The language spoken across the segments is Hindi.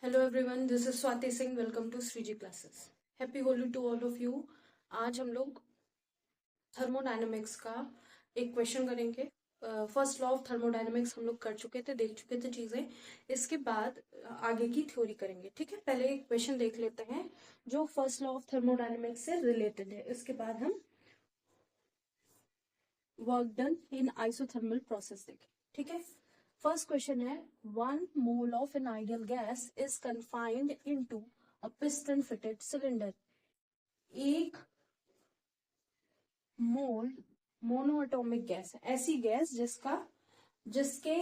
Hello everyone, this is Swati Singh. Welcome to Shriji classes. Happy Holi to all of you. आज हम लोग थर्मोडायनेमिक्स का एक क्वेश्चन करेंगे। फर्स्ट लॉ ऑफ थर्मोडायनेमिक्स हम लोग कर चुके थे, देख चुके थे चीजें। इसके बाद आगे की थ्योरी करेंगे। ठीक है, पहले एक क्वेश्चन देख लेते हैं जो फर्स्ट लॉ ऑफ थर्मोडायनेमिक्स से रिलेटेड है। इसके बाद हम work done in isothermal process देखें। ठीक है, फर्स्ट क्वेश्चन है 1 mole of an ideal gas is confined into a piston fitted cylinder. 1 mole mono atomic gas है, ऐसी गैस जिसके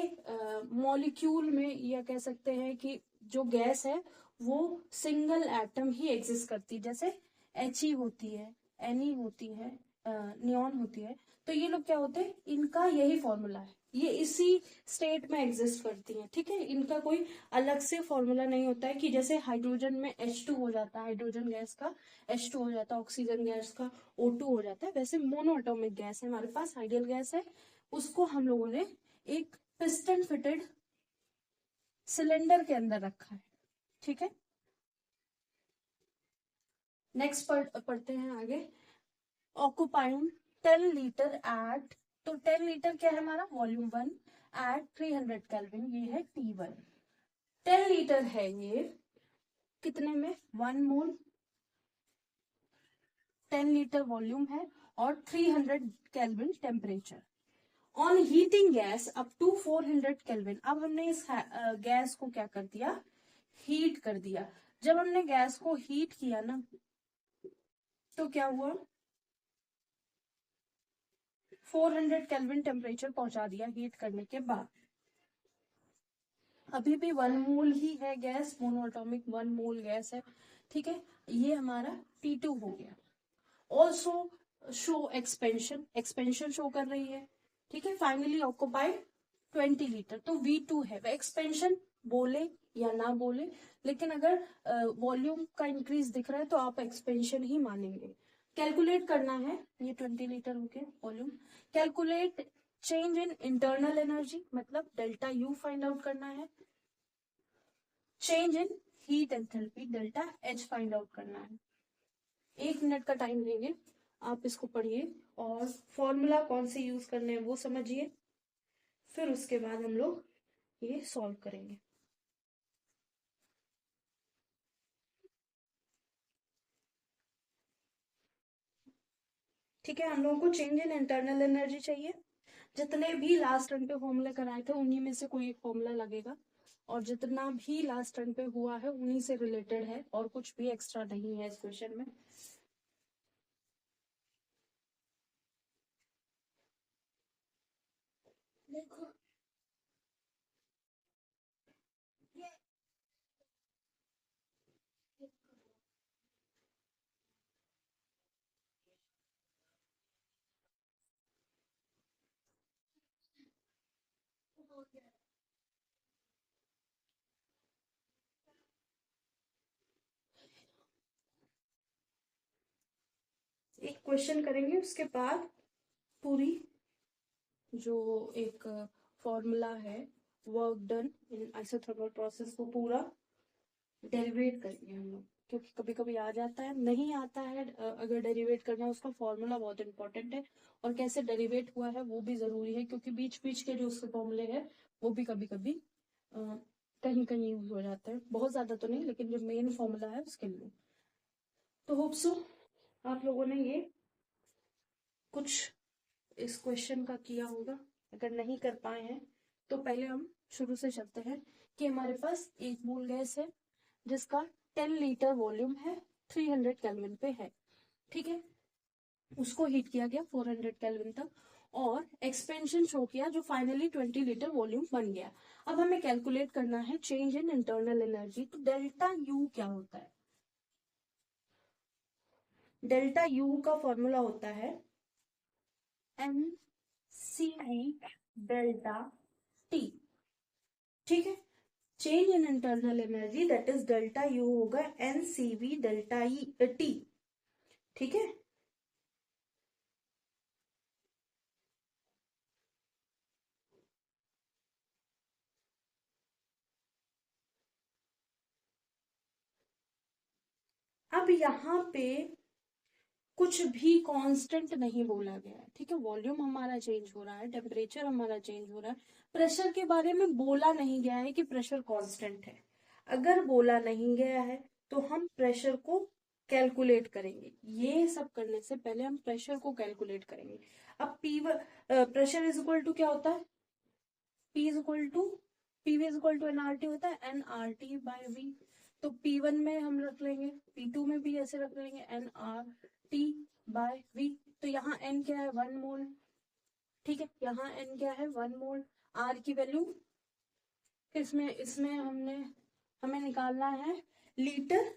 मॉलिक्यूल में, या कह सकते हैं कि जो गैस है वो सिंगल एटम ही एग्जिस्ट करती है। जैसे He होती है, Ne होती है, नियॉन होती है। तो ये लोग क्या होते हैं, इनका यही फॉर्मूला है, ये इसी स्टेट में एग्जिस्ट करती हैं। ठीक है, इनका कोई अलग से फॉर्मूला नहीं होता है कि जैसे हाइड्रोजन में H2 हो जाता है, हाइड्रोजन गैस का H2 हो जाता है, ऑक्सीजन गैस का O2 हो जाता है। वैसे मोनो एटॉमिक गैस है हमारे पास, आइडियल गैस है। उसको हम लोगों ने एक पिस्टन फिटेड सिलेंडर के अंदर रखा है। ठीक है, नेक्स्ट पढ़ते हैं आगे। ऑक्यूपाइंग 10 लीटर एट, तो 10 लीटर क्या है हमारा, वॉल्यूम 1 एट 300 केल्विन, ये है T1। 10 लीटर है ये, कितने में, 1 मोल। 10 लीटर वॉल्यूम है और 300 kelvin temperature. On heating gas up to 400 kelvin. अब हमने इस गैस को क्या कर दिया, हीट कर दिया। जब हमने गैस को हीट किया ना, तो क्या हुआ, 400 केल्विन टेम्परेचर पहुंचा दिया हीट करने के बाद। अभी भी 1 मोल ही है गैस, मोनोएटॉमिक 1 मोल गैस है। ठीक है, ये हमारा T2 हो गया। Also show expansion, expansion show कर रही है। ठीक है, फाइनली ऑक्युपाइड 20 लीटर, तो V2 है। वह एक्सपेंशन बोले या ना बोले, लेकिन अगर वॉल्यूम का इंक्रीज दिख रहा है तो आप एक्सपेंशन ही मानेंगे। कैलकुलेट करना है, ये 20 लीटर हो गया volume. Calculate change in internal energy, मतलब डेल्टा यू फाइंड आउट करना है। Change in heat enthalpy, delta H find out करना है। 1 मिनट का टाइम लेंगे, आप इसको पढ़िए और फॉर्मूला कौन से यूज करने हैं वो समझिए। फिर उसके बाद हम लोग ये सॉल्व करेंगे। ठीक है, हम लोगों को चेंज इन इंटरनल एनर्जी चाहिए। जितने भी लास्ट टर्न पे फॉर्मूले कराए थे उन्हीं में से कोई एक फॉर्मूला लगेगा, और जितना भी लास्ट टर्न पे हुआ है उन्हीं से रिलेटेड है, और कुछ भी एक्स्ट्रा नहीं है इस क्वेश्चन में। देखो, एक क्वेश्चन करेंगे, उसके बाद पूरी जो एक फॉर्मूला है work done in isothermal process को पूरा डेरिवेट करेंगे हम लोग, क्योंकि कभी कभी आ जाता है, नहीं आता है। अगर डेरिवेट करना है, उसका फॉर्मूला बहुत इंपॉर्टेंट है, और कैसे डेरिवेट हुआ है वो भी जरूरी है, क्योंकि बीच बीच के जो उसके फॉर्मूले हैं वो भी कभी कभी कहीं कहीं यूज हो जाता है। बहुत ज्यादा तो नहीं, लेकिन जो मेन फॉर्मूला है उसके लिए। तो होप सो आप लोगों ने ये कुछ इस क्वेश्चन का किया होगा। अगर नहीं कर पाए हैं तो पहले हम शुरू से चलते हैं कि हमारे पास 1 मोल गैस है जिसका 10 लीटर वॉल्यूम है, 300 केल्विन पे है। ठीक है, उसको हीट किया गया 400 केल्विन तक, और एक्सपेंशन शो किया जो फाइनली 20 लीटर वॉल्यूम बन गया। अब हमें कैलकुलेट करना है चेंज इन इंटरनल एनर्जी। तो डेल्टा यू क्या होता है, डेल्टा यू का फॉर्मूला होता है NCV डेल्टा टी। ठीक है, change in internal energy that is delta U होगा NCV डेल्टा टी। ठीक है, अब यहाँ पे कुछ भी कांस्टेंट नहीं बोला गया है, ठीक है। वॉल्यूम हमारा चेंज हो रहा है, टेम्परेचर हमारा चेंज हो रहा है, प्रेशर के बारे में बोला नहीं गया है कि प्रेशर कांस्टेंट है। अगर बोला नहीं गया है तो हम प्रेशर को कैलकुलेट करेंगे। ये सब करने से पहले हम प्रेशर को कैलकुलेट करेंगे। अब प्रेशर इज इक्वल टू क्या होता है, P is equal to PV is equal to NRT होता है, एनआरटी बाय वी। तो P1 में हम रख लेंगे, P2 में भी ऐसे रख लेंगे, एनआरटी बाय वी। तो यहाँ N क्या है, 1 मोल, ठीक है। यहाँ N क्या है, 1 मोल। R की वैल्यू इसमें इसमें हमें निकालना है लीटर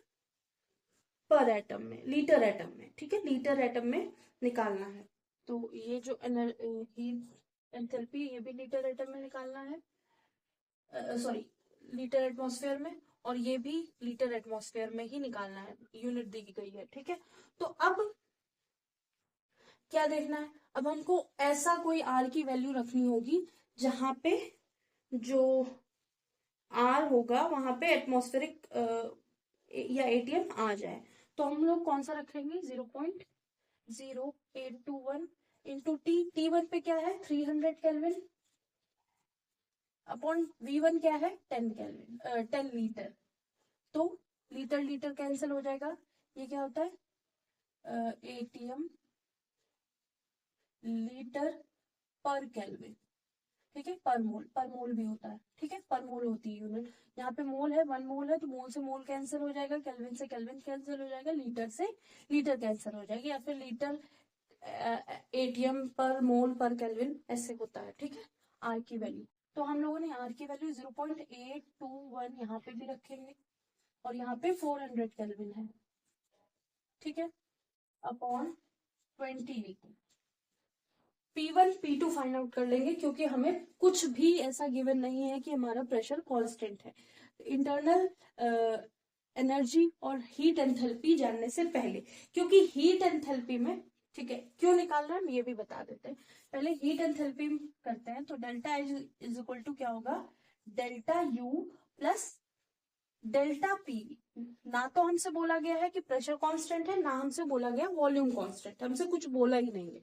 पर एटम में, लीटर एटम में, ठीक है, लीटर एटम में निकालना है। तो ये जो हीट एंथैल्पी, ये भी लीटर एटम में निकालना है, सॉरी लीटर एटमॉस्फेयर में, और ये भी लीटर एटमॉस्फेयर में ही निकालना है, यूनिट दी गई है, ठीक है। तो अब क्या देखना है, अब हमको ऐसा कोई आर की वैल्यू रखनी होगी जहां पे जो आर होगा वहां पे एटमॉस्फेरिक या एटीएम आ जाए। तो हम लोग कौन सा रखेंगे, 0.0821 इंटू टी। T1 पे क्या है, 300 केल्विन, अपॉन V1 क्या है, 10 केल्विन, 10 लीटर। तो लीटर लीटर कैंसिल हो जाएगा, ये क्या होता है, एटीएम लीटर पर केल्विन, ठीक है। पर मोल भी होता है, ठीक है, पर मोल होती है यूनिट। यहाँ पे मोल है, 1 मोल है, तो मोल से मोल कैंसिल हो जाएगा, केल्विन से केल्विन कैंसिल हो जाएगा, लीटर से लीटर कैंसिल हो जाएगी, या फिर लीटर एटीएम पर मोल पर केल्विन ऐसे होता है, ठीक है। आर की वैल्यू, तो हम लोगों ने आर की वैल्यू 0.821 यहाँ पे भी रखेंगे, और यहाँ पे 400 केल्विन है, ठीक है, upon 20 litre. P1 P2 find out कर लेंगे, क्योंकि हमें कुछ भी ऐसा गिवन नहीं है कि हमारा प्रेशर कांस्टेंट है। इंटरनल एनर्जी और हीट एंथैल्पी जानने से पहले, क्योंकि हीट एंथैल्पी में, ठीक है, क्यों निकाल रहे हैं हम ये भी बता देते हैं। पहले हीट एंथैल्पी करते हैं, तो डेल्टा इज इक्वल टू क्या होगा, delta U plus delta P. ना तो हमसे बोला गया है कि प्रेशर कांस्टेंट है, ना हमसे बोला गया वॉल्यूम कांस्टेंट, हमसे कुछ बोला ही नहीं है,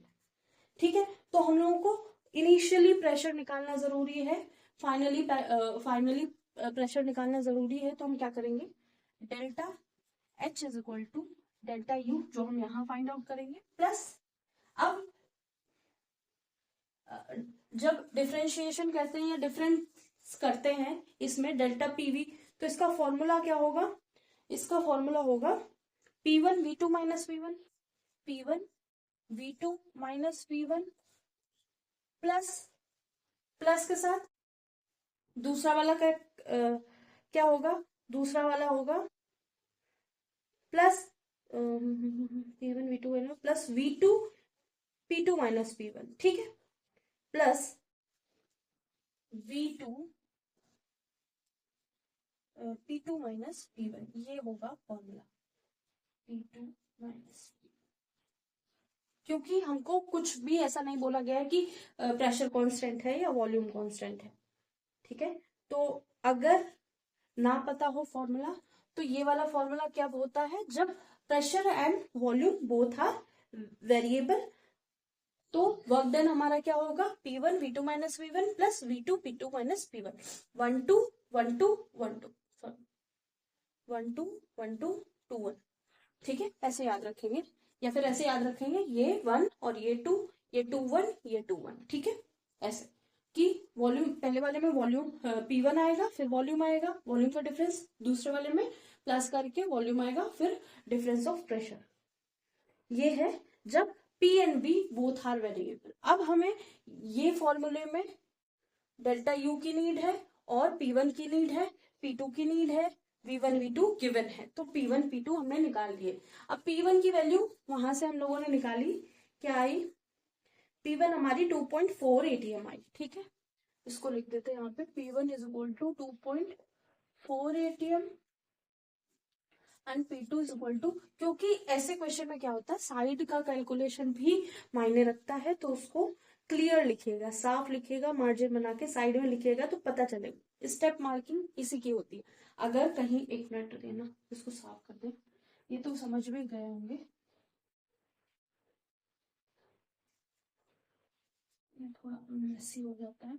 ठीक है। तो हम लोगों को इनिशियली प्रेशर निकालना जरूरी है, फाइनली प्रेशर निकालना जरूरी है। तो हम क्या करेंगे, delta H is equal to delta U, जो हम यहाँ फाइंड आउट करेंगे, प्लस अब जब डिफरेंशिएशन करते हैं या डिफरेंस करते हैं इसमें डेल्टा पीवी, तो इसका फॉर्मूला क्या होगा, इसका फॉर्मूला होगा P1 V2 minus V1, P1 V2 minus V1 plus plus के साथ दूसरा वाला क्या होगा, दूसरा वाला होगा plus P1 V2 plus V2 P2 minus P1, ठीक है, plus V2 P2 minus P1, ये होगा फॉर्मूला P2 माइनस, क्योंकि हमको कुछ भी ऐसा नहीं बोला गया है कि प्रेशर कांस्टेंट है या वॉल्यूम कांस्टेंट है, ठीक है। तो अगर ना पता हो फॉर्मूला, तो ये वाला फॉर्मूला क्या होता है, जब pressure and volume both are variable, तो वर्क डन हमारा क्या होगा, P1 V2 minus V1 plus V2 P2 minus P1, 1 2 1 2 1 2 sorry 1 2 1 2 2 1, ठीक है, ऐसे याद रखेंगे, या फिर ऐसे याद रखेंगे, ये 1 और ये 2, ये 2 1 ये 2 1, ठीक है, ऐसे कि वॉल्यूम पहले वाले में वॉल्यूम P1 आएगा, फिर वॉल्यूम आएगा, वॉल्यूम का डिफरेंस, दूसरे वाले में प्लस करके वॉल्यूम आएगा, फिर डिफरेंस ऑफ प्रेशर। ये है जब P and B both are variable. अब हमें ये फॉर्मूले में डेल्टा U की नीड है, और P1 की नीड है, P2 की नीड है, V1 V2 गिवन है, तो P1 P2 हमने निकाल लिए। अब P1 की वैल्यू वहां से हम लोगों ने निकाली, क्या आई, P1 हमारी 2.4 ATM आई, ठीक है, इसको लिख देते हैं यहाँ पे, P1 is equal to 2.4 ATM and P2 is equal to, क्योंकि ऐसे क्वेश्चन में क्या होता है, साइड का कैलकुलेशन भी मायने रखता है, तो उसको क्लियर लिखिएगा, साफ लिखिएगा, मार्जिन बना के साइड में लिखिएगा तो पता चलेगा। स्टेप मार्किंग इसी की होती है। अगर कहीं, एक मिनट देना, इसको साफ कर दे, ये तो समझ में गए होंगे। थोड़ा मेसी हो जाता है।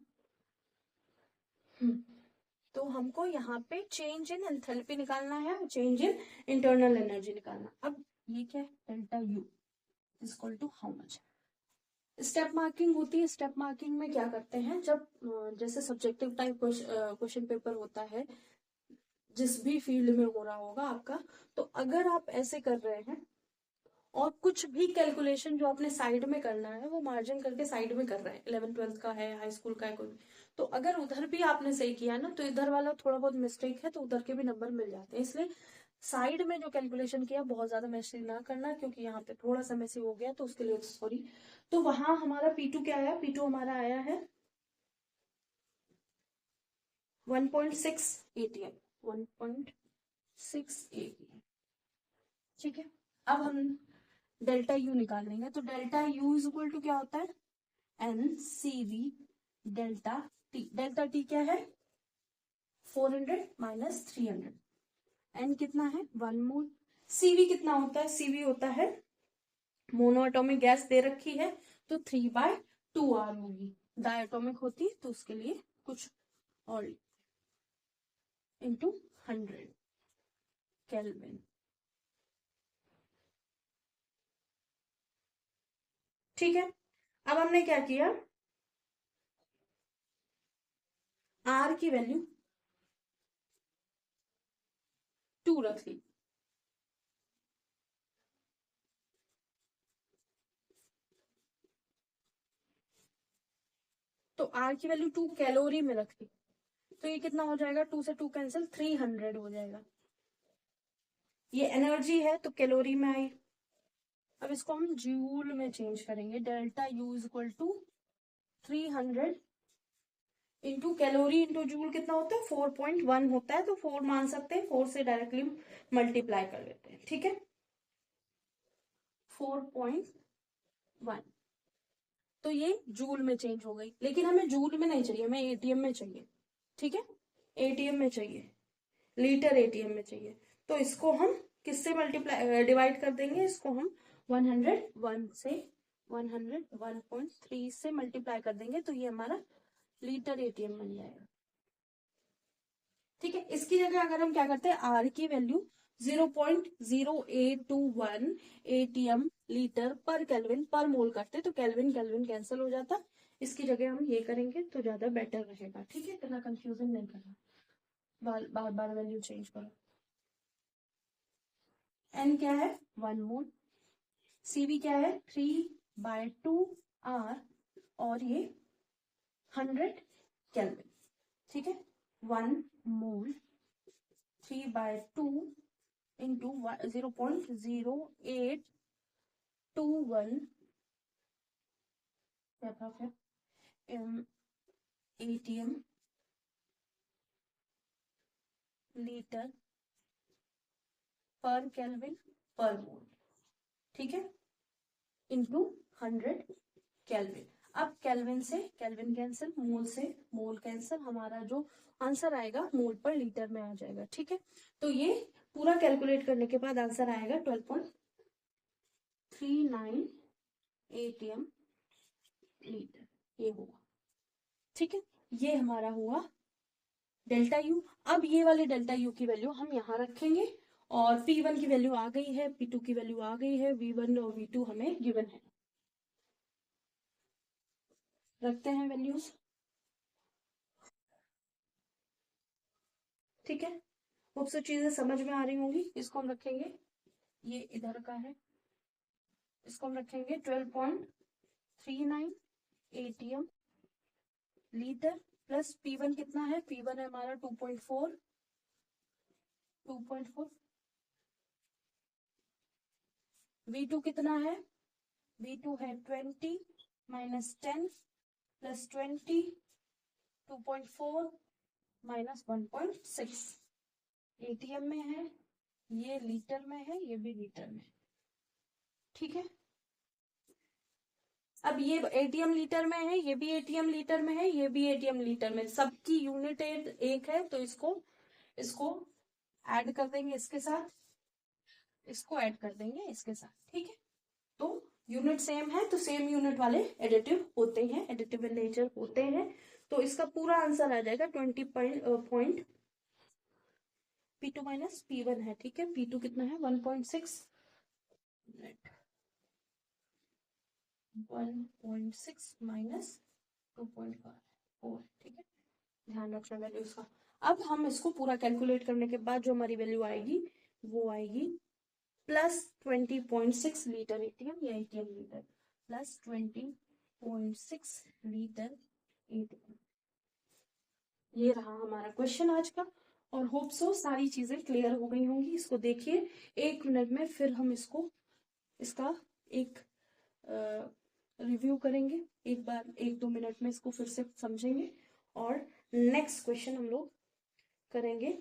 तो हमको यहाँ पे चेंज इन एंथैल्पी निकालना है और चेंज इन इंटरनल एनर्जी निकालना। अब ये क्या है, delta U is equal to how much. Step marking होती है। स्टेप मार्किंग में क्या करते हैं, जब जैसे सब्जेक्टिव टाइप क्वेश्चन पेपर होता है जिस भी फील्ड में हो रहा होगा आपका, तो अगर आप ऐसे कर रहे हैं और कुछ भी कैलकुलेशन जो आपने साइड में करना है वो मार्जिन करके साइड में कर रहे हैं, 11th-12th का है, हाई स्कूल का है कोई, तो अगर उधर भी आपने सही किया ना तो इधर वाला थोड़ा बहुत मिस्टेक है तो उधर के भी नंबर मिल जाते हैं। इसलिए साइड में जो कैलकुलेशन किया बहुत ज्यादा मैसी ना करना, क्योंकि यहाँ पे थोड़ा सा मैसी हो गया तो उसके लिए सॉरी। तो वहां हमारा P2 क्या आया, P2 हमारा आया है 1.6 ATM, 1.6 ATM। ठीक है, अब हम डेल्टा यू निकाल लेंगे। तो delta U is equal to क्या होता है, N C V delta T. Delta T क्या है, 400 माइनस 300। एन कितना है, 1 मोल। सीवी कितना होता है, सीवी होता है मोनो एटॉमिक गैस दे रखी है तो 3/2R होगी। डायटोमिक होती तो उसके लिए कुछ और, इंटू 100 केल्विन। ठीक है, अब हमने क्या किया, आर की वैल्यू 2 रख ली। तो आर की वैल्यू 2 कैलोरी में रख ली, तो ये कितना हो जाएगा, 2 से 2 कैंसिल, 300 हो जाएगा। ये एनर्जी है तो कैलोरी में आई। अब इसको हम जूल में चेंज करेंगे। Delta U is equal to 300 into calorie into joule कितना होता है, 4.1 होता है, तो 4 मान सकते हैं, 4 से डायरेक्टली मल्टीप्लाई कर लेते हैं। ठीक है, 4.1, तो ये जूल में चेंज हो गई। लेकिन हमें जूल में नहीं चाहिए, हमें एटीएम में चाहिए। ठीक है, एटीएम में चाहिए, लीटर एटीएम में चाहिए। तो इसको हम किससे मल्टीप्लाई डिवाइड कर देंगे, इसको हम 101 से 101.3 से मल्टीप्लाई कर देंगे, तो ये हमारा लीटर एटीएम बन जाएगा। ठीक है, इसकी जगह अगर हम क्या करते हैं, आर की वैल्यू 0.0821 एटीएम लीटर पर केल्विन पर मोल करते, तो केल्विन केल्विन कैंसिल हो जाता। इसकी जगह हम ये करेंगे तो ज्यादा बेटर रहेगा। ठीक है, इतना कंफ्यूजन नहीं करना, बार बार वैल्यू चेंज करो। एन क्या है, 1 मोल। सीवी क्या है, 3/2R, और ये 100 केल्विन। ठीक है, 1 मोल 3/2 इंटू 0.0821 क्या था फिर, एटीएम लीटर पर केल्विन पर मोल। ठीक है, इंटू 100 केल्विन। अब केल्विन से केल्विन कैंसिल, मोल से मोल कैंसिल, हमारा जो आंसर आएगा मोल पर लीटर में आ जाएगा। ठीक है, तो ये पूरा कैलकुलेट करने के बाद आंसर आएगा 12.39 एटीएम लीटर, ये होगा। ठीक है, ये हमारा हुआ डेल्टा यू। अब ये वाले डेल्टा यू की वैल्यू हम यहाँ रखेंगे, और P1 की वैल्यू आ गई है, P2 की वैल्यू आ गई है, V1 और V2 हमें गिवन है। रखते हैं वैल्यूज। ठीक है, खूब सी चीजें समझ में आ रही होंगी। इसको हम रखेंगे, ये इधर का है, इसको हम रखेंगे 12.39 एटीएम लीटर प्लस P1 कितना है, P1 है हमारा 2.4, V2 कितना है, V2 है 20 माइनस 10 प्लस 20, 2.4 माइनस 1.6। एटीएम में है, ये लीटर में है, ये भी लीटर में। ठीक है, अब ये एटीएम लीटर में है, ये भी एटीएम लीटर में है, ये भी एटीएम लीटर में, सबकी यूनिट एक है, तो इसको ऐड कर देंगे इसके साथ। इसको ऐड कर देंगे इसके साथ, ठीक है। तो यूनिट सेम है तो सेम यूनिट वाले एडिटिव होते हैं, एडिटिव इन नेचर होते हैं। तो इसका पूरा आंसर आ जाएगा 20 P2 माइनस P1 है, ठीक है। P2 कितना है 1.6 माइनस 2.4, ठीक है। ध्यान रखना वैल्यूज का। अब हम इसको पूरा कैलकुलेट करने के बाद जो हमारी वैल्यू आएगी वो आएगी प्लस 20.6 लीटर एटीएम या ATM litre, plus 20.6 litre ATM. ये रहा हमारा क्वेश्चन आज का, और होप सो सारी चीजें क्लियर हो गई होंगी। इसको देखिए 1 मिनट में, फिर हम इसका एक रिव्यू करेंगे एक बार, 1-2 मिनट में इसको फिर से समझेंगे, और नेक्स्ट क्वेश्चन हम लोग करेंगे।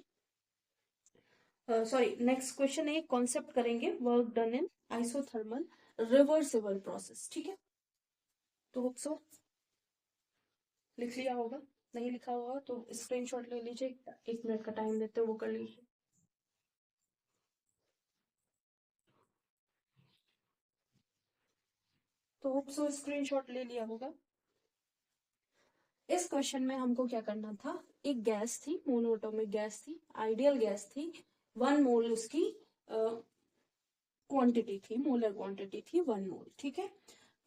सॉरी, नेक्स्ट क्वेश्चन एक कॉन्सेप्ट करेंगे, work done in isothermal reversible process, ठीक है। तो होप सो लिख लिया होगा, नहीं लिखा होगा तो स्क्रीनशॉट ले लीजिए, 1 मिनट का टाइम देते हैं वो कर लीजिए। तो होप सो स्क्रीनशॉट ले लिया होगा। इस क्वेश्चन में हमको क्या करना था, एक गैस थी, मोनोएटॉमिक गैस थी, आइडियल गैस थी, 1 मोल उसकी क्वांटिटी थी, मोलर क्वांटिटी थी 1 मोल, ठीक है।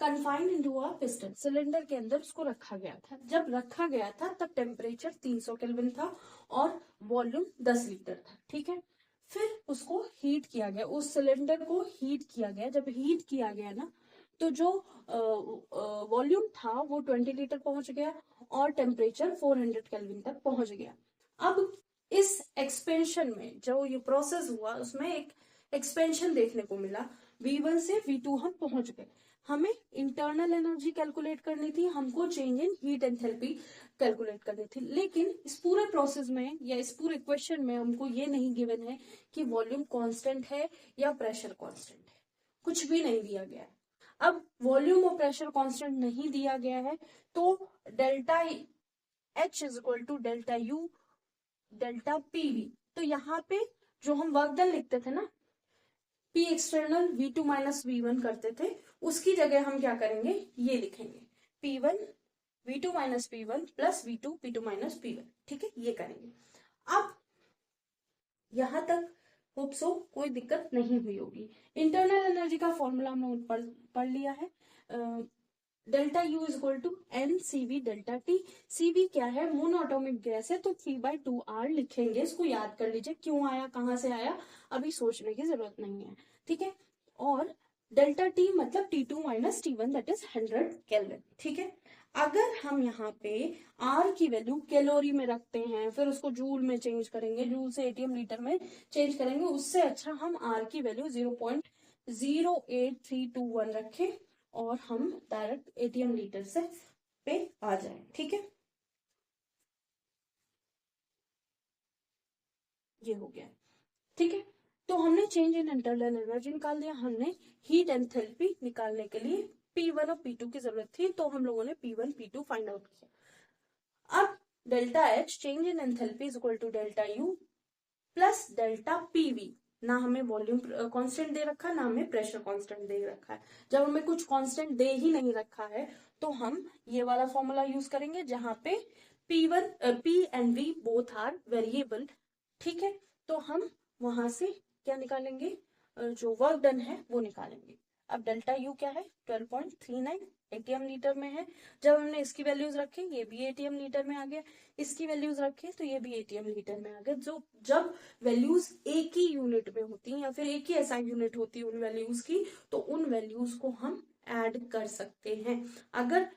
Confined into a piston, cylinder के अंदर उसको रखा गया था। जब रखा गया था तब टेम्परेचर 300 केल्विन था और वॉल्यूम 10 लीटर था, ठीक है। फिर उसको हीट किया गया, उस सिलेंडर को हीट किया गया। जब हीट किया गया ना, तो जो वॉल्यूम था वो 20 लीटर पहुंच गया और टेम्परेचर 400 केल्विन तक पहुंच गया। अब इस एक्सपेंशन में जो ये प्रोसेस हुआ उसमें एक एक्सपेंशन देखने को मिला, V1 से V2 हम पहुंच गए। हमें इंटरनल एनर्जी कैलकुलेट करनी थी, हमको change in heat enthalpy calculate करनी थी, लेकिन इस पूरे प्रोसेस में या इस पूरे क्वेश्चन में हमको ये नहीं गिवन है कि वॉल्यूम कांस्टेंट है या प्रेशर कांस्टेंट है, कुछ भी नहीं दिया गया है। अब वॉल्यूम और प्रेशर कांस्टेंट नहीं दिया गया है तो delta H is equal to delta U delta PV। तो यहाँ पे जो हम वर्क डन लिखते थे ना, P external V2 minus V1 करते थे, उसकी जगह हम क्या करेंगे, ये लिखेंगे P1 V2 minus P1 plus V2 P2 minus P1, ठीक है, ये करेंगे। अब यहां तक होप सो कोई दिक्कत नहीं हुई होगी। इंटरनल एनर्जी का फॉर्मूला हमने पढ़ लिया है, delta U is equal to N CV delta T। CV क्या है, मोनोएटॉमिक गैस है तो 3/2R लिखेंगे, इसको याद कर लीजिए, क्यों आया कहां से आया अभी सोचने की जरूरत नहीं है, ठीक है। और डेल्टा T मतलब T2 minus T1 that is 100 kelvin, ठीक है। अगर हम यहाँ पे R की वैल्यू कैलोरी में रखते हैं, फिर उसको जूल में चेंज करेंगे, जूल से एटीएम लीटर में चेंज करेंगे, उससे अच्छा हम R की वैल्यू 0.08321 रखें और हम डायरेक्ट एटीएम लीटर से पे आ जाए, ठीक है। ये हो गया, ठीक है। तो हमने चेंज इन इंटरनल एनर्जी निकाल दिया, हमने हीट एंथैल्पी निकालने के लिए P1 और P2 की जरूरत थी, तो हम लोगों ने P1 P2 फाइंड आउट किया। अब delta H change in enthalpy is equal to delta U plus delta PV। ना हमें वॉल्यूम कांस्टेंट दे रखा, ना हमें प्रेशर कांस्टेंट दे रखा है। जब हमें कुछ कांस्टेंट दे ही नहीं रखा है तो हम ये वाला फॉर्मूला यूज करेंगे जहां पे P1 P and V both are variable, ठीक है। तो हम वहां से क्या निकालेंगे, जो वर्क डन है वो निकालेंगे। अब डेल्टा U क्या है 12.39 एटीएम लीटर में है। जब हमने इसकी वैल्यूज रखी, ये भी एटीएम लीटर में आ गया, इसकी वैल्यूज रखे तो ये भी एटीएम लीटर में आ गया। जो जब वैल्यूज एक ही यूनिट में होती हैं या फिर एक ही ऐसा यूनिट होती है उन वैल्यूज की, तो उन वैल्यूज को हम ऐड कर सकते हैं। अगर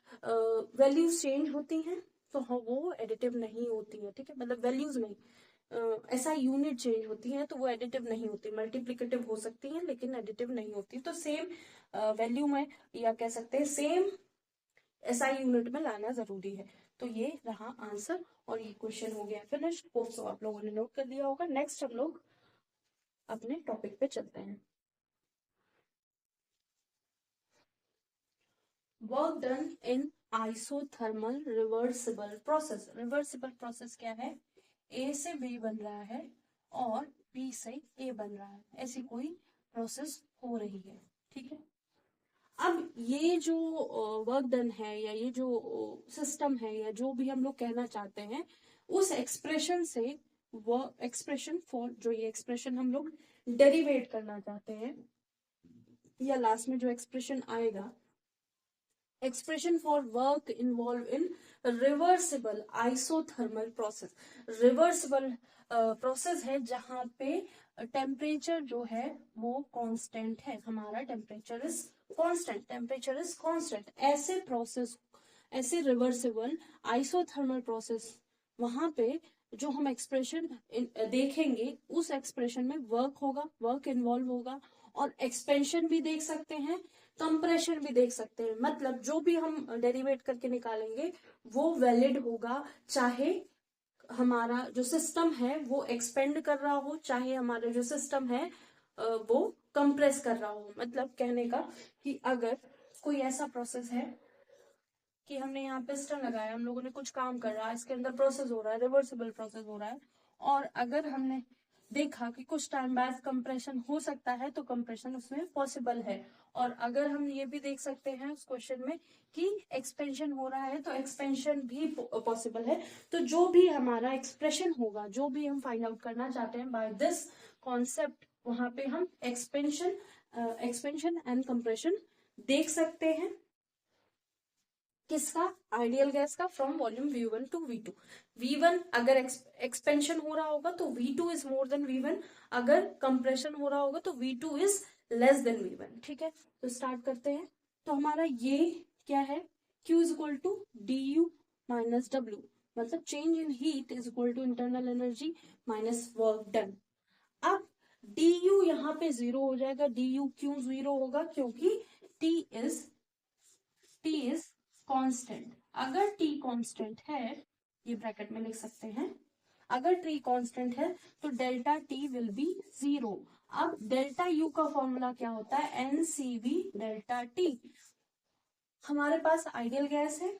वैल्यूज चेंज होती हैं तो वो एडिटिव नहीं होती है, ठीक है। मतलब वैल्यूज नहीं, ऐसा यूनिट चेंज होती है तो वो एडिटिव नहीं होती, मल्टीप्लिकेटिव हो सकती है लेकिन एडिटिव नहीं होती। तो सेम वैल्यू में या कह सकते हैं सेम SI यूनिट में लाना जरूरी है। तो ये रहा आंसर और ये क्वेश्चन हो गया फिनिश। होप सो आप लोगों ने नोट कर लिया होगा। नेक्स्ट हम लोग अपने टॉपिक पे चलते हैं। Work done in isothermal reversible process. Reversible process क्या है, A से B बन रहा है और B से A बन रहा है, ऐसी कोई प्रोसेस हो रही है। ठीक है, अब ये जो वर्क डन है या ये जो सिस्टम है या जो भी हम लोग कहना चाहते हैं, उस एक्सप्रेशन से वो एक्सप्रेशन फॉर जो ये एक्सप्रेशन हम लोग डेरिवेट करना चाहते हैं, या लास्ट में जो एक्सप्रेशन आएगा, expression for work involve in reversible isothermal process. Reversible process है जहां पे टेम्परेचर जो है वो कांस्टेंट है, हमारा temperature is constant, temperature is constant. ऐसे प्रोसेस, ऐसे रिवर्सिबल आइसोथर्मल प्रोसेस, वहां पे जो हम एक्सप्रेशन देखेंगे, उस एक्सप्रेशन में वर्क होगा, वर्क इन्वॉल्व होगा, और एक्सपेंशन भी देख सकते हैं, कंप्रेशन भी देख सकते हैं। मतलब जो भी हम डेरिवेट करके निकालेंगे वो वैलिड होगा, चाहे हमारा जो सिस्टम है वो एक्सपेंड कर रहा हो, चाहे हमारा जो सिस्टम है वो कंप्रेस कर रहा हो। मतलब कहने का कि अगर कोई ऐसा प्रोसेस है कि हमने यहाँ पिस्टन लगाया, हम लोगों ने कुछ काम कर रहा है, इसके अंदर प्रोसेस हो रहा है, रिवर्सिबल प्रोसेस हो रहा है, और अगर हमने देखा कि कुछ टाइम बाद कंप्रेशन हो सकता है, तो कंप्रेशन उसमें पॉसिबल है। और अगर हम ये भी देख सकते हैं उस क्वेश्चन में कि एक्सपेंशन हो रहा है, तो एक्सपेंशन भी पॉसिबल है। तो जो भी हमारा एक्सप्रेशन होगा, जो भी हम फाइंड आउट करना चाहते हैं बाय दिस कॉन्सेप्ट, वहां पे हम एक्सपेंशन एंड कंप्रेशन देख सकते हैं। किसका? आइडियल गैस का, from volume V1 to V2। V1 अगर एक्सपेंशन हो रहा होगा तो V2 is more than V1, अगर कंप्रेशन हो रहा होगा तो V2 is less than V1। ठीक है, तो स्टार्ट करते हैं। तो हमारा ये क्या है, Q is equal to du minus W, मतलब change in heat is equal to internal energy minus work done. अब du यहाँ पे जीरो हो जाएगा। du क्यों जीरो होगा? क्योंकि T इज कांस्टेंट। अगर T कांस्टेंट है, ये ब्रैकेट में लिख सकते हैं, अगर T कांस्टेंट है तो delta T will be zero. अब डेल्टा U का फॉर्मूला क्या होता है? NCV delta T। हमारे पास आइडियल गैस है,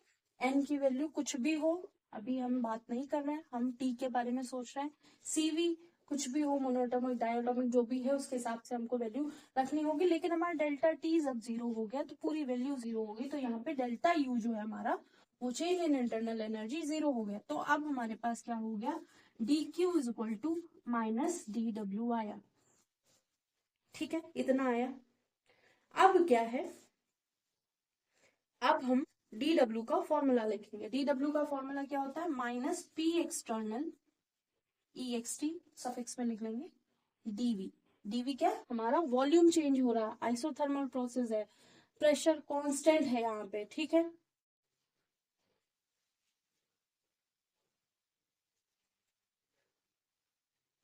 N की वैल्यू कुछ भी हो, अभी हम बात नहीं कर रहे हैं, हम T के बारे में सोच रहे हैं। CV कुछ भी हो, मोनोएटॉमिक डायटॉमिक जो भी है, उसके हिसाब से हमको वैल्यू रखनी होगी। लेकिन हमारा डेल्टा T जब जीरो हो गया तो पूरी वैल्यू जीरो हो गई, तो यहाँ पे डेल्टा U जो है हमारा, वो change in internal energy zero हो गया। तो अब हमारे पास क्या हो गया? DQ is equal to minus DW आया। ठीक है, इतना आया। अब क्या है, अब हम DW का फॉर्मूला लिखेंगे। DW का फॉर्मूला क्या होता है? Minus P external EXT suffix में लिख लेंगे DV। DV क्या? हमारा वॉल्यूम चेंज हो रहा है, आइसोथर्मल प्रोसेस है, प्रेशर कांस्टेंट है यहाँ पे। ठीक है,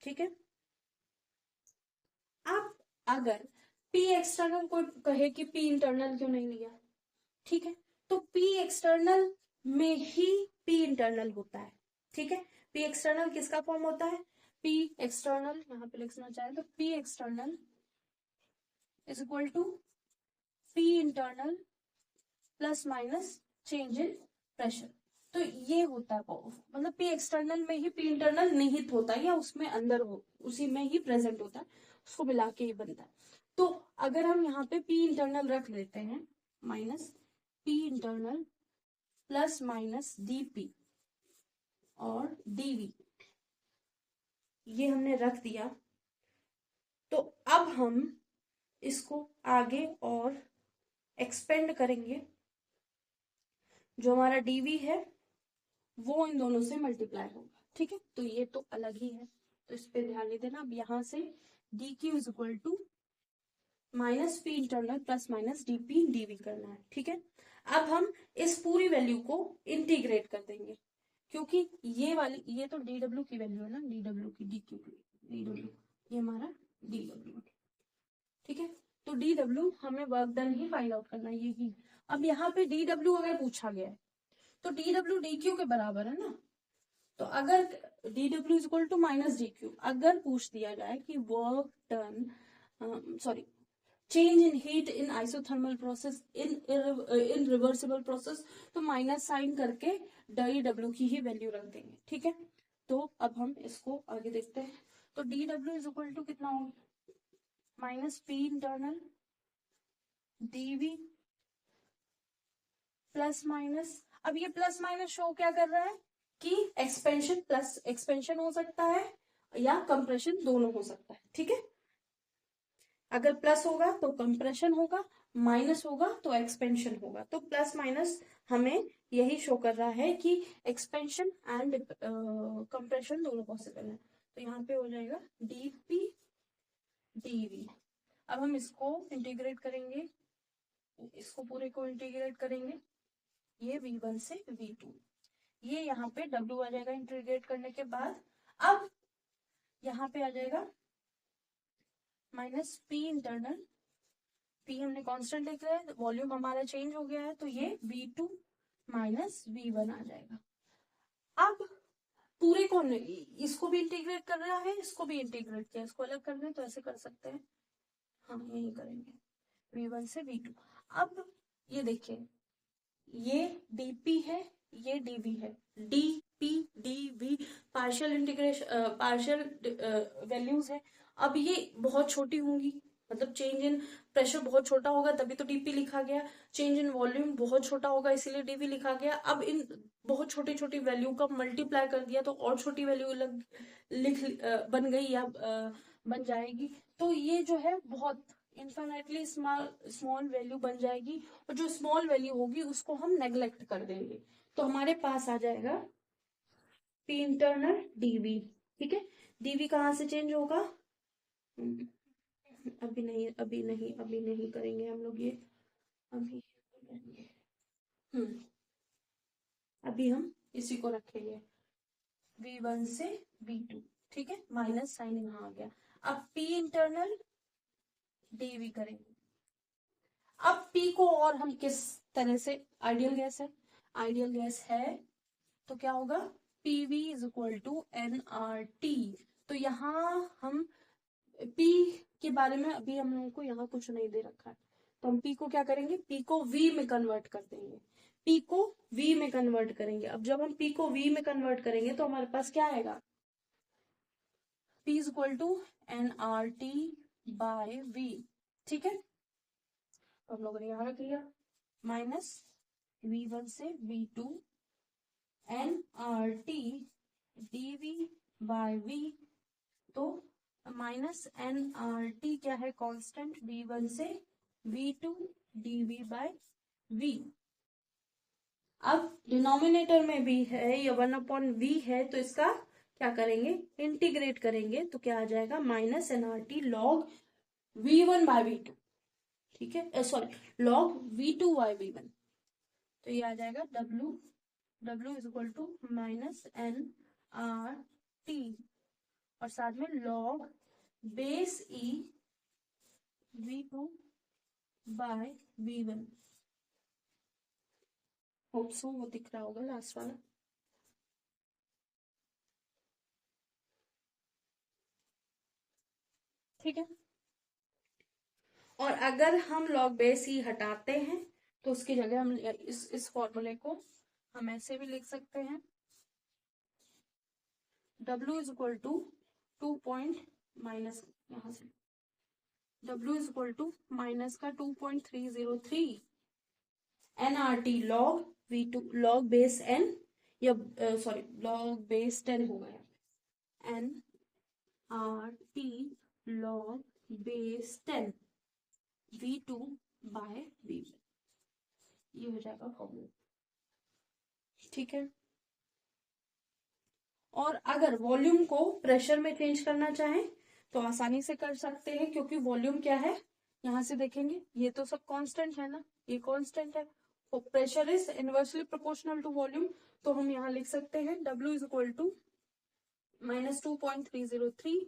ठीक है। अब अगर P एक्सटर्नल को कहे कि P इंटरनल क्यों नहीं लिया? ठीक है, तो P एक्सटर्नल में ही P इंटरनल होता है। ठीक है, P एक्सटर्नल किसका फॉर्म होता है? P एक्सटर्नल यहाँ पे लिखना चाहे तो P external is equal to P internal plus minus change in pressure. तो ये होता है, मतलब P एक्सटर्नल में ही P इंटरनल निहित होता है, या उसमें अंदर हो, उसी में ही प्रेजेंट होता है, उसको मिला के ही बनता है। तो अगर हम यहाँ पे P इंटरनल रख देते हैं, minus P internal plus minus DP और DV, ये हमने रख दिया, तो अब हम इसको आगे और एक्सपेंड करेंगे। जो हमारा DV है वो इन दोनों से मल्टीप्लाई होगा। ठीक है, तो ये तो अलग ही है, तो इस पे ध्यान नहीं देना। अब यहां से DQ is equal to minus P internal plus minus DP DV करना है। ठीक है, अब हम इस पूरी वैल्यू को इंटीग्रेट कर देंगे, क्योंकि ये वाली, ये तो DW की वैल्यू है ना, DW की, DQ की, DW, ये हमारा DW। ठीक है, तो DW हमें वर्क डन ही फाइंड आउट करना है, यही। अब यहाँ पे DW अगर पूछा गया है तो DW DQ के बराबर है ना। तो अगर DW is equal to minus DQ अगर पूछ दिया जाए कि work done, sorry, change in heat in isothermal process in reversible process, तो माइनस साइन करके DW की ही वैल्यू रख देंगे। ठीक है, तो अब हम इसको आगे देखते हैं। तो DW इज इक्वल टू कितना होगा? Minus P internal DV plus minus, अब ये प्लस माइनस शो क्या कर रहा है कि एक्सपेंशन प्लस एक्सपेंशन हो सकता है या कंप्रेशन, दोनों हो सकता है, ठीक है। अगर प्लस होगा तो कंप्रेशन होगा, माइनस होगा तो एक्सपेंशन होगा। तो प्लस माइनस हमें यही शो कर रहा है कि एक्सपेंशन एंड कंप्रेशन दोनों पॉसिबल है। तो यहाँ पे हो जाएगा डीपी डीवी। अब हम इसको इंटीग्रेट करेंगे, इसको पूरे को इंटीग्रेट करेंगे, ये V1 से V2, ये यहाँ पे W आ जाएगा इंटीग्रेट करने के बाद। अब यहाँ पे आ जाएगा माइनस पी इंटरनल, पी हमने कांस्टेंट लिख रहा है, वॉल्यूम हमारा चेंज हो गया है, तो ये V2 माइनस V1 आ जाएगा। अब पूरे को इसको भी इंटीग्रेट कर रहा है, इसको भी इंटीग्रेट किया, इसको अलग कर दें तो ऐसे कर सकते हैं, हाँ यही करेंगे, V1 से V2। अब ये देखिए, ये dp है, ये dv है, dp dv partial integration, partial values है। अब ये बहुत छोटी होंगी, मतलब चेंज इन प्रेशर बहुत छोटा होगा तभी तो dp लिखा गया, चेंज इन वॉल्यूम बहुत छोटा होगा इसीलिए dv लिखा गया। अब इन बहुत छोटी छोटी वैल्यू का मल्टीप्लाई कर दिया तो और छोटी वैल्यू बन गई या बन जाएगी। तो ये जो है बहुत इन्फिनिटली स्मॉल वैल्यू बन जाएगी, और जो स्मॉल वैल्यू होगी उसको हम नेग्लेक्ट कर देंगे। तो हमारे पास आ जाएगा पी इंटरनल डीवी, ठीक है। डीवी कहाँ से चेंज होगा, अभी नहीं अभी नहीं अभी नहीं करेंगे हम लोग ये, अभी करेंगे, अभी हम इसी को रखेंगे V1 से V2, ठीक है, माइनस साइन यहाँ आ गया। अब P इंटरनल डीवी करेंगे। अब P को और हम किस तरह से, आइडियल गैस है, आइडियल गैस है तो क्या होगा, PV is equal to nRT। तो यहाँ हम P के बारे में अभी हम लोगों को यहाँ कुछ नहीं दे रखा है, तो हम P को क्या करेंगे, P को V में कन्वर्ट कर देंगे, P को V में कन्वर्ट करेंगे। अब जब हम P को V में कन्वर्ट करेंगे तो हमारे पास क्या आएगा, P is equal to nRT by V, ठीक है। तो हम लोगों ने यहाँ रख लिया माइनस V1 से V2 nRT dV by V, तो माइनस nRT क्या है, कांस्टेंट, V1 से V2 dV बाय V। अब डिनोमिनेटर में भी है, या 1/V है, तो इसका क्या करेंगे, इंटीग्रेट करेंगे, तो क्या आ जाएगा, minus nRT log V1 bye V2, ठीक है, sorry log V2 by V1। तो ये आ जाएगा W is equal to minus nRT और साथ में log base E V2 by V1। Hope so वो दिख रहा होगा लास्ट वाला, ठीक है। और अगर हम लॉग बेस E हटाते हैं तो उसकी जगह हम इस फॉर्मूले को हम ऐसे भी लिख सकते हैं, W is equal to 2 point minus, यहाँ से W is equal to minus का 2.303 nRT log V2 log base n, या सॉरी लॉग बेस 10 होगा यहाँ, nRT log base 10 V2 by V1, ये हो जाएगा फॉर्मूला, ठीक है। और अगर वॉल्यूम को प्रेशर में चेंज करना चाहें तो आसानी से कर सकते हैं, क्योंकि वॉल्यूम क्या है, यहाँ से देखेंगे ये तो सब कांस्टेंट है ना, ये कांस्टेंट है, तो pressure is inversely proportional to volume. तो हम यहाँ लिख सकते हैं W is equal to minus 2.303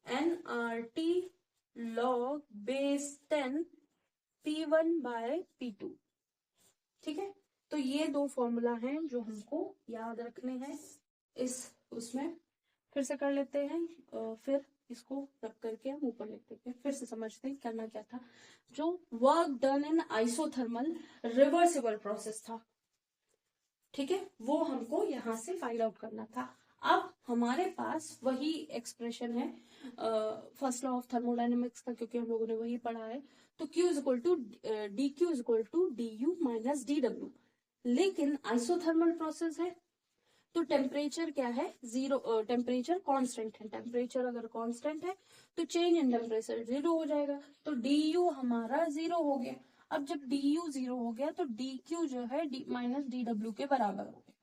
nRT log base 10 P1 by P2, ठीक है। तो ये दो फॉर्मूला हैं जो हमको याद रखने हैं इस उसमें। फिर से कर लेते हैं, फिर इसको रब करके हम ऊपर लिख देते हैं, फिर से समझते हैं करना क्या था। जो work done in isothermal reversible process था, ठीक है, वो हमको यहां से फाइंड आउट करना था। अब हमारे पास वही एक्सप्रेशन है फर्स्ट लॉ ऑफ थर्मोडायनेमिक्स का, क्योंकि हम लोगों ने वही पढ़ा है। तो Q is equal to D Q is equal to D U minus D W. लेकिन आइसोथर्मल प्रोसेस है तो टेम्परेचर क्या है, जीरो, टेम्परेचर कांस्टेंट है। टेम्परेचर अगर कांस्टेंट है तो चेंज इन टेम्परेचर जीरो हो जाएगा, तो डी यू हमारा जीरो हो गया। अब जब डी यू जीरो हो गया तो डी क्यू जो है डी माइनस डी डब्ल्यू के बराबर हो गया।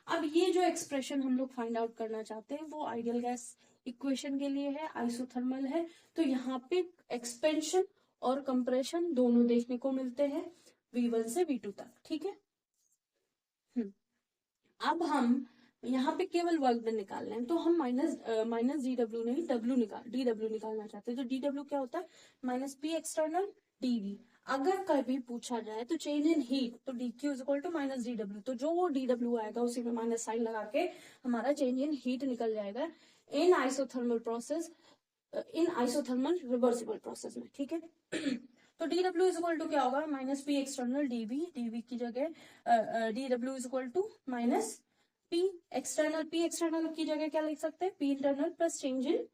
अब ये जो एक्सप्रेशन हम लोग फाइंड आउट करना चाहते हैं वो आइडियल गैस इक्वेशन के लिए है, आइसोथर्मल है। तो यहाँ पे एक्सपेंशन और कंप्रेशन दोनों देखने को मिलते हैं V1 से V2 तक, ठीक है। अब हम यहाँ पे केवल वर्क डन निकालना है, तो हम माइनस डी डब्ल्यू नहीं डी डब्ल्यू निकालना चाहते हैं। तो डी डब्ल्यू क्या होता है, माइनस पी एक्सटर्नल डीवी। अगर कभी पूछा जाए तो चेंज इन हीट, तो D Q is equal to minus D W, तो जो वो डी डब्ल्यू आएगा उसी में माइनस साइन लगा के हमारा चेंज इन हीट निकल जाएगा in isothermal process, in isothermal reversible process में, ठीक है। तो D W is equal to क्या होगा, माइनस पी एक्सटर्नल डीवी की जगह D W is equal to minus P external की जगह क्या लिख सकते हैं, P internal plus change in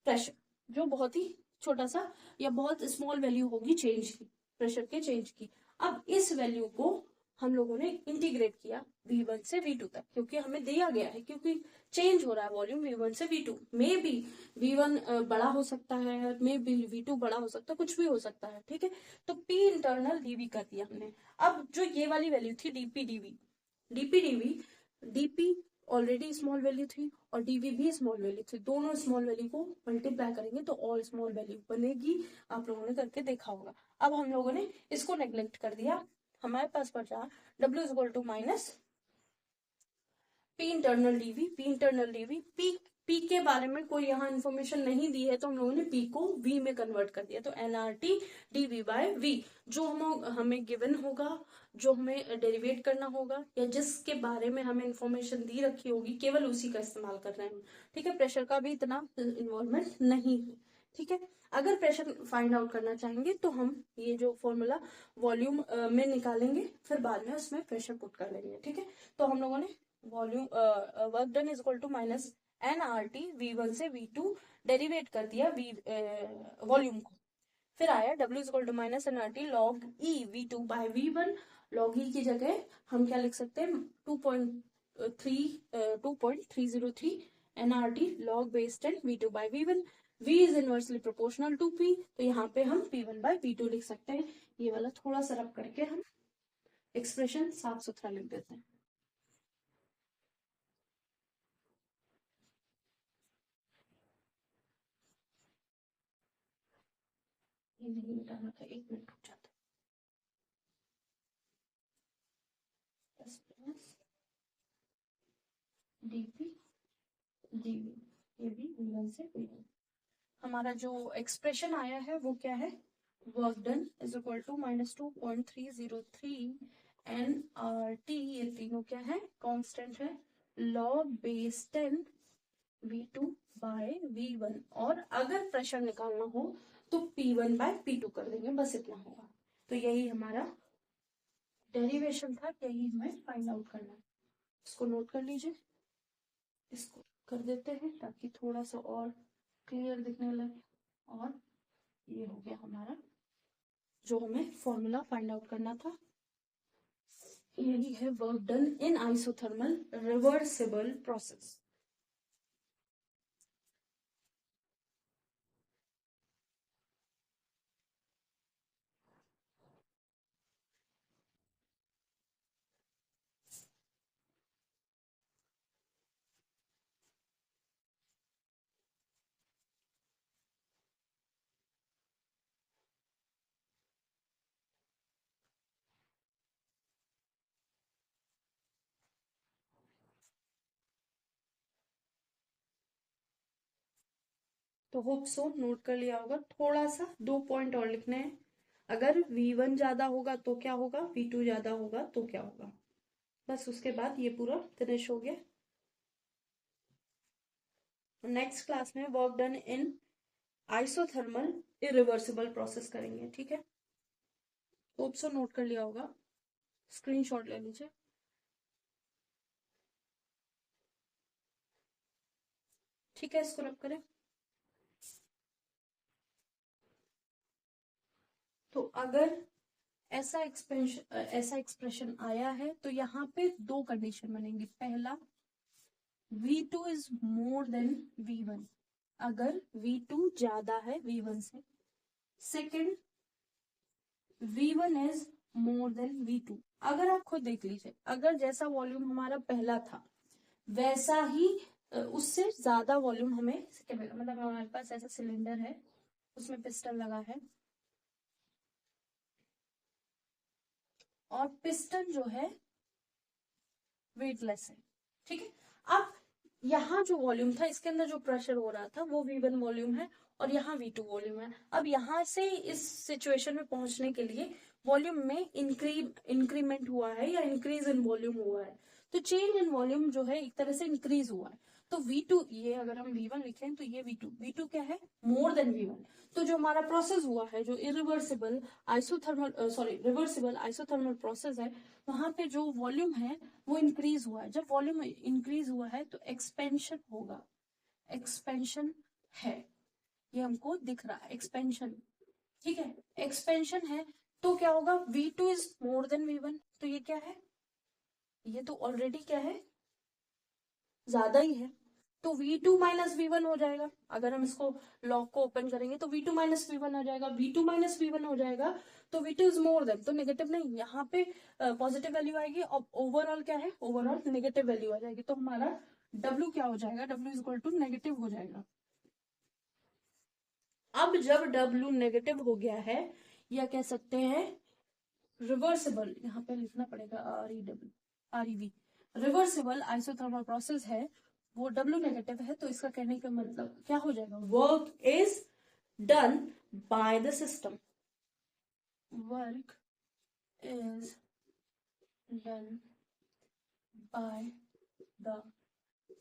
pressure, जो बहुत ही छोटा सा या बहुत स्मॉल वैल्यू होगी चेंज की, प्रेशर के चेंज की। अब इस वैल्यू को हम लोगों ने इंटीग्रेट किया V1 से V2 तक, क्योंकि हमें दिया गया है, क्योंकि चेंज हो रहा है वॉल्यूम V1 से V2, मे बी V1 बड़ा हो सकता है, मे बी V2 बड़ा हो सकता है, कुछ भी हो सकता है, ठीक है। तो P इंटरनल dV कर दिया हमने। अब जो ये वाली वैल्यू थी dP dP already small value थी और dV भी स्मॉल वैल्यू थी, दोनों स्मॉल वैल्यू को मल्टीप्लाई करेंगे तो ऑल स्मॉल वैल्यू बनेगी, आप लोगों ने करके देखा होगा। अब हम लोगों ने इसको नेग्लेक्ट कर दिया, हमारे पास बचा W is equal to minus P internal DV. P के बारे में कोई यहाँ इन्फॉर्मेशन नहीं दी है तो हम लोगों ने पी को वी में कन्वर्ट कर दिया, तो NRT dV बाय वी, जो हमें गिवन होगा, जो हमें डेरिवेट करना होगा या जिसके बारे में हमें इन्फॉर्मेशन दी रखी होगी, केवल उसी का इस्तेमाल कर रहे हैं, ठीक है। प्रेशर का भी इतना इन्वॉल्वमेंट नहीं है, ठीक है। अगर प्रेशर फाइंड आउट करना चाहेंगे तो हम ये जो फॉर्मूला वॉल्यूम में निकालेंगे, फिर बाद में उसमें प्रेशर पुट कर लेंगे, ठीक है। तो हम लोगों ने volume work done is equal to minus NRT V1 से V2 डेरिवेट कर दिया वॉल्यूम को, फिर आया W is equal to minus NRT log E V2 by V1। log E की जगह हम क्या लिख सकते हैं, 2.303 NRT log base 10 V2 by V1। V is inversely proportional to P, तो यहाँ पे हम P1 बाय P2 लिख सकते हैं। ये वाला थोड़ा सा रब करके हम एक्सप्रेशन साफ सुथरा लिख देते हैं। ये नहीं मिटाना था, 1 मिनट रुक जाता। dP dV, ये भी V1 से V1। हमारा जो एक्सप्रेशन आया है वो क्या है, work done is equal to minus 2.303 NRT, ये तीनों क्या है, कांस्टेंट है, log base 10 V2 by V1। और अगर प्रेशर निकालना हो तो P1 बाय P2 कर देंगे, बस इतना होगा। तो यही हमारा डेरिवेशन था, यही हमें फाइंड आउट करना है। इसको नोट कर लीजिए, इसको कर देते हैं ताकि थोड़ा सा और क्लियर दिखने लगे। और ये हो गया हमारा जो हमें फॉर्मूला फाइंड आउट करना था, यही है work done in isothermal reversible process. तो होप सो नोट कर लिया होगा। थोड़ा सा 2 पॉइंट और लिखने हैं, अगर V1 ज्यादा होगा तो क्या होगा, V2 ज्यादा होगा तो क्या होगा, बस उसके बाद ये पूरा फिनिश हो गया। नेक्स्ट क्लास में work done in isothermal irreversible process करेंगे, ठीक है। होप सो नोट कर लिया होगा, स्क्रीनशॉट ले लीजिए। ठीक है, इसको रब करें। तो अगर ऐसा एक्सप्रेशन आया है तो यहाँ पे दो कंडीशन बनेंगी। पहला, V2 is more than V1, अगर V2 ज्यादा है V1 से। Second, V1 is more than V2। अगर आप खुद देख लीजिए, अगर जैसा वॉल्यूम हमारा पहला था वैसा ही उससे ज्यादा वॉल्यूम हमें मतलब हमारे पास ऐसा सिलेंडर है, उसमें पिस्टन लगा है और पिस्टन जो है वेटलेस है, ठीक है। अब यहाँ जो वॉल्यूम था, इसके अंदर जो प्रेशर हो रहा था वो V1 वॉल्यूम है और यहाँ V2 वॉल्यूम है। अब यहाँ से इस सिचुएशन में पहुंचने के लिए वॉल्यूम में इंक्रीमेंट हुआ है या इंक्रीज इन वॉल्यूम हुआ है, तो चेंज इन वॉल्यूम जो है एक तरह से इंक्रीज हुआ है। तो V2, ये अगर हम V1 लिखें तो ये V2 क्या है, मोर देन V1। तो जो हमारा प्रोसेस हुआ है, जो रिवर्सिबल आइसोथर्मल प्रोसेस है, वहां पे जो वॉल्यूम है वो इंक्रीज हुआ है। जब वॉल्यूम इंक्रीज हुआ है तो एक्सपेंशन होगा, एक्सपेंशन है, ये हमको दिख रहा है एक्सपेंशन, ठीक है। एक्सपेंशन है तो क्या होगा, V2 is more than V1, तो ये क्या है, ये तो ऑलरेडी क्या है, ज्यादा ही है, तो V2 माइनस V1 हो जाएगा। अगर हम इसको लॉग को ओपन करेंगे तो V2 माइनस V1 हो जाएगा, V2 माइनस V1 हो जाएगा, तो V2 इज मोर देन, तो नेगेटिव नहीं, यहाँ पे पॉजिटिव वैल्यू आएगी और ओवरऑल क्या है, ओवरऑल नेगेटिव वैल्यू आ जाएगी। तो हमारा W क्या हो जाएगा, W is equal to negative हो जाएगा। अब जब W नेगेटिव हो गया है, या कह सकते हैं रिवर्सिबल, यहाँ पे लिखना पड़ेगा REV, रिवर्सिबल आइसोथर्मल प्रोसेस है, वो W नेगेटिव है, तो इसका कहने का मतलब क्या हो जाएगा, work is done by the system, work is done by the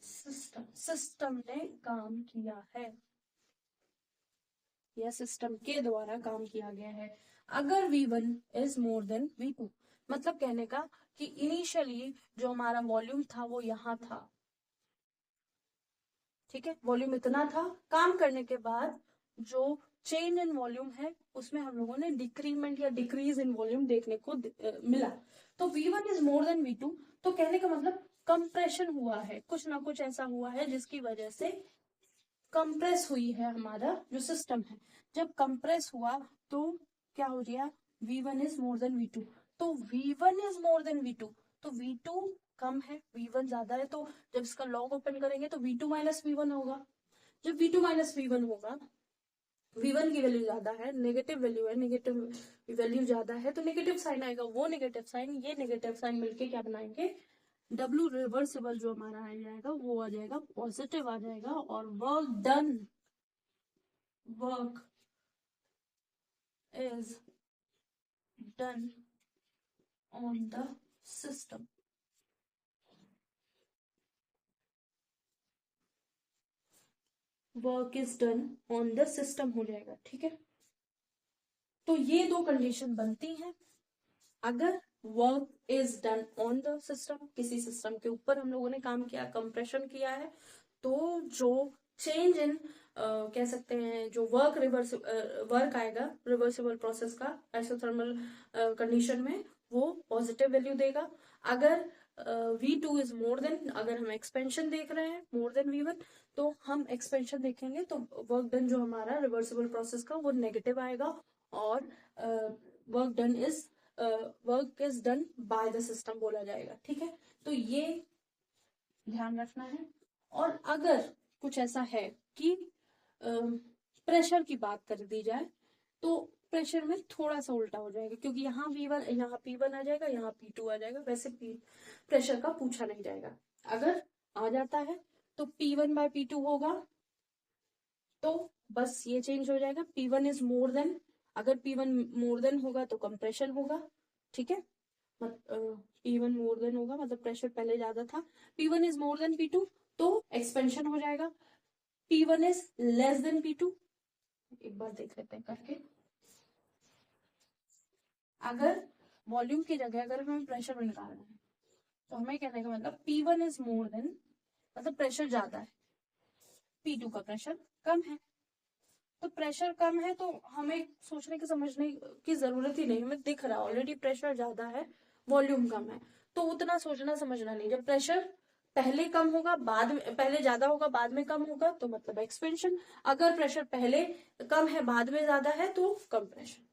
system, system ने काम किया है या सिस्टम के द्वारा काम किया गया है। अगर V1 is more than V2, मतलब कहने का कि इनिशियली जो हमारा वॉल्यूम था वो यहाँ था, ठीक है, वॉल्यूम इतना था, काम करने के बाद जो चेंज इन वॉल्यूम है उसमें हम लोगों ने डिक्रीमेंट या डिक्रीज इन वॉल्यूम देखने को मिला। तो V1 is more than V2, तो कहने का मतलब कंप्रेशन हुआ है, कुछ ना कुछ ऐसा हुआ है जिसकी वजह से कंप्रेस हुई है हमारा जो सिस्टम है। जब कंप्रेस हुआ तो क्या हो गया, V1 is more than V2, तो V1 is more than V2, तो V2 कम है, V1 ज्यादा है, तो जब इसका लॉग ओपन करेंगे तो V2 माइनस V1 होगा। जब V2 माइनस V1 होगा, V1 की वैल्यू ज्यादा है, नेगेटिव वैल्यू है, नेगेटिव वैल्यू ज्यादा है, तो नेगेटिव साइन आएगा, वो नेगेटिव साइन, ये नेगेटिव साइन मिलके क्या बनाएंगे, W रिवर्सिबल जो हमारा आ जाएगा वो आ जाएगा पॉजिटिव आ जाएगा, और work is done on the system, work is done on the system हो जाएगा, ठीक है। तो ये दो कंडीशन बनती हैं। अगर work is done on the system, किसी सिस्टम के ऊपर हम लोगों ने काम किया, कंप्रेशन किया है, तो जो चेंज इन कह सकते हैं जो वर्क आएगा रिवर्सिबल प्रोसेस का आइसोथर्मल कंडीशन में, वो पॉजिटिव वैल्यू देगा। अगर V2 इज मोर देन, अगर हम एक्सपेंशन देख रहे हैं मोर देन V1, तो हम एक्सपेंशन देखेंगे तो वर्क डन जो हमारा रिवर्सिबल प्रोसेस का वो नेगेटिव आएगा, और work is done by the system बोला जाएगा, ठीक है। तो ये ध्यान रखना है। और अगर कुछ ऐसा है कि प्रेशर की बात कर दी जाए, तो प्रेशर में थोड़ा सा उल्टा हो जाएगा, क्योंकि यहाँ V1 यहाँ P1 आ जाएगा, यहाँ P2 आ जाएगा, वैसे प्रेशर का पूछा नहीं जाएगा। अगर आ जाता है तो P1 बाय P2 होगा, तो बस ये चेंज हो जाएगा, P1 इज मोर देन, अगर P1 मोर देन होगा तो कंप्रेशन होगा, ठीक है। P1 मोर देन होगा मतलब प्रेशर पहले ज्यादा था, P1 is more than P2 तो एक्सपेंशन हो जाएगा, P1 is less than P2, एक बार देख लेते हैं करके। अगर वॉल्यूम की जगह अगर हमें प्रेशर निकालना है तो हमें कहने का मतलब P1 इज मोर देन, मतलब प्रेशर ज्यादा है, P2 का प्रेशर कम है। तो प्रेशर कम है तो हमें सोचने की समझने की जरूरत ही नहीं, हमें दिख रहा है ऑलरेडी प्रेशर ज्यादा है, वॉल्यूम कम है, तो उतना सोचना समझना नहीं। जब प्रेशर पहले कम होगा बाद में, पहले ज्यादा होगा बाद में कम होगा, तो मतलब एक्सपेंशन। अगर प्रेशर पहले कम है बाद में ज्यादा है तो कंप्रेशन।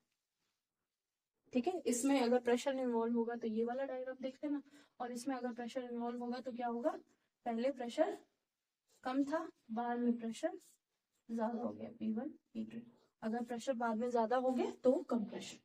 ठीक है, इसमें अगर प्रेशर इन्वॉल्व होगा तो ये वाला डायग्राम देख लेना, और इसमें अगर प्रेशर इन्वॉल्व होगा तो क्या होगा, पहले प्रेशर कम था बाद में प्रेशर ज्यादा हो गया, P1 P2। अगर प्रेशर बाद में ज्यादा हो गया तो कंप्रेशन।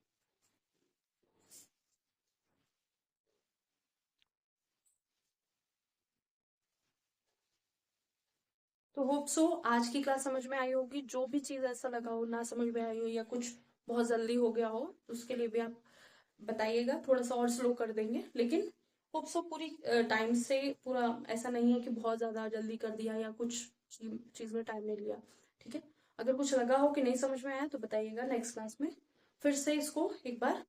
तो होप सो आज की क्लास समझ में आई होगी। जो भी चीज ऐसा लगा हो ना समझ में आई हो या कुछ बहुत जल्दी हो गया हो, उसके लिए भी आप बताइएगा, थोड़ा सा और स्लो कर देंगे। लेकिन होप सो पूरी टाइम से, पूरा ऐसा नहीं है कि बहुत ज्यादा जल्दी कर दिया या कुछ चीज में टाइम नहीं लिया। ठीक है, अगर कुछ लगा हो कि नहीं समझ में आया तो बताइएगा, नेक्स्ट क्लास में फिर से इसको एक बार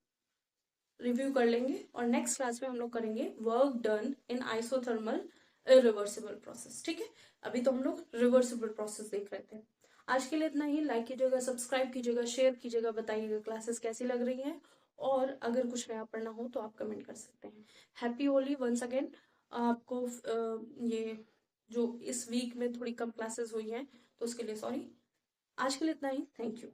रिव्यू कर लेंगे, और नेक्स्ट क्लास में हम लोग करेंगे work done in isothermal reversible process. ठीक है, अभी तो हम लोग रिवर्सिबल प्रोसेस देख रहे थे। आज के लिए इतना ही। लाइक कीजिएगा, सब्सक्राइब कीजिएगा, शेयर कीजिएगा, बताइएगा क्लासेस कैसी लग रही हैं, और अगर कुछ नया पढ़ना हो तो आप कमेंट कर सकते हैं। Happy Holi once again. आपको ये जो इस वीक में थोड़ी कम क्लासेस हुई हैं तो उसके लिए सॉरी। आज के लिए इतना ही, थैंक यू।